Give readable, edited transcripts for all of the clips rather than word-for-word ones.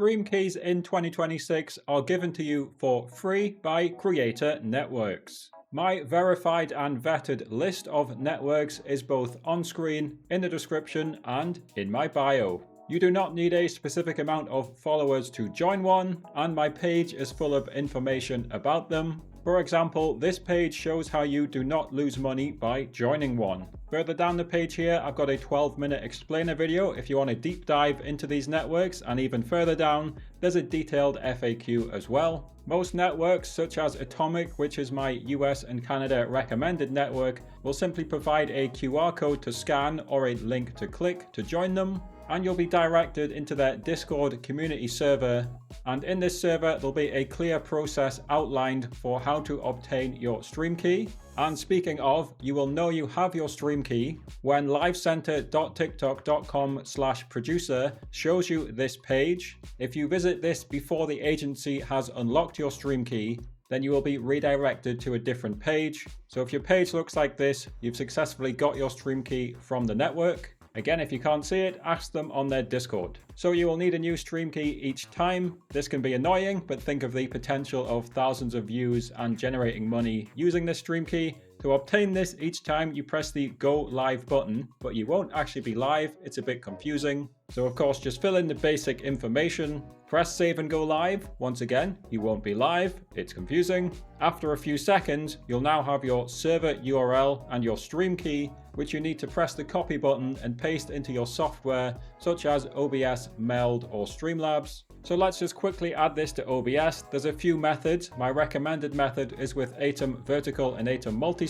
Stream keys in 2026 are given to you for free by Creator Networks. My verified and vetted list of networks is both on screen, in the description, and in my bio. You do not need a specific amount of followers to join one, and my page is full of information about them. For example, this page shows how you do not lose money by joining one. Further down the page here, I've got a 12-minute explainer video if you want to deep dive into these networks, and even further down, there's a detailed FAQ as well. Most networks, such as Atomic, which is my US and Canada recommended network, will simply provide a QR code to scan or a link to click to join them, and you'll be directed into their Discord community server. And in this server, there'll be a clear process outlined for how to obtain your stream key. And speaking of, you will know you have your stream key when livecenter.tiktok.com/producer shows you this page. If you visit this before the agency has unlocked your stream key, then you will be redirected to a different page. So if your page looks like this, you've successfully got your stream key from the network. Again, if you can't see it, ask them on their Discord. So you will need a new stream key each time. This can be annoying, but think of the potential of thousands of views and generating money using this stream key. To obtain this, each time you press the Go Live button, but you won't actually be live. It's a bit confusing. So of course, just fill in the basic information. Press save and go live. Once again, you won't be live. It's confusing. After a few seconds, you'll now have your server URL and your stream key, which you need to press the copy button and paste into your software, such as OBS, Meld, or Streamlabs. So let's just quickly add this to OBS. There's a few methods. My recommended method is with Aitum Vertical and Aitum Multi.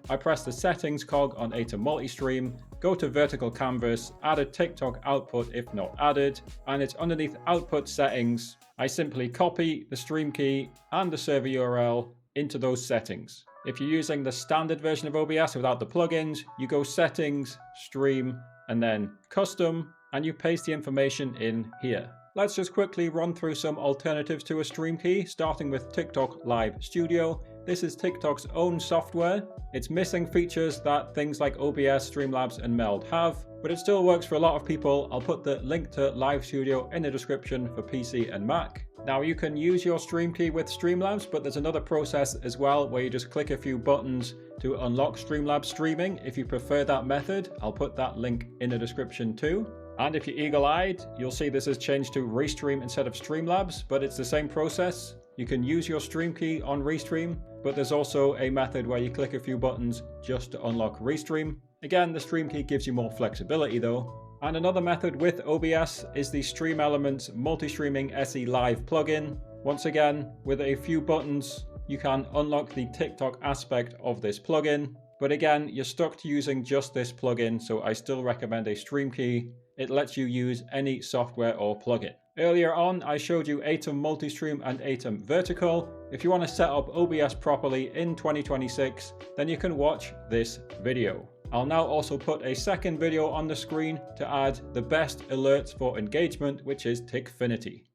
I press the settings cog on Aitum Multi, go to vertical canvas, add a TikTok output if not added, and it's underneath output settings. I simply copy the stream key and the server URL into those settings. If you're using the standard version of OBS without the plugins, you go settings, stream, and then custom, and you paste the information in here. Let's just quickly run through some alternatives to a stream key, starting with TikTok Live Studio. This is TikTok's own software. It's missing features that things like OBS, Streamlabs, and Meld have, but it still works for a lot of people. I'll put the link to Live Studio in the description for PC and Mac. Now you can use your stream key with Streamlabs, but there's another process as well where you just click a few buttons to unlock Streamlabs streaming. If you prefer that method, I'll put that link in the description too. And if you're eagle-eyed, you'll see this has changed to Restream instead of Streamlabs, but it's the same process. You can use your stream key on Restream, but there's also a method where you click a few buttons just to unlock Restream. Again, the stream key gives you more flexibility though. And another method with OBS is the StreamElements Multi-Streaming SE Live plugin. Once again, with a few buttons, you can unlock the TikTok aspect of this plugin. But again, you're stuck to using just this plugin, so I still recommend a stream key. It lets you use any software or plugin. Earlier on, I showed you Aitum Multi and Aitum Vertical. If you want to set up OBS properly in 2026, then you can watch this video. I'll now also put a second video on the screen to add the best alerts for engagement, which is Tickfinity.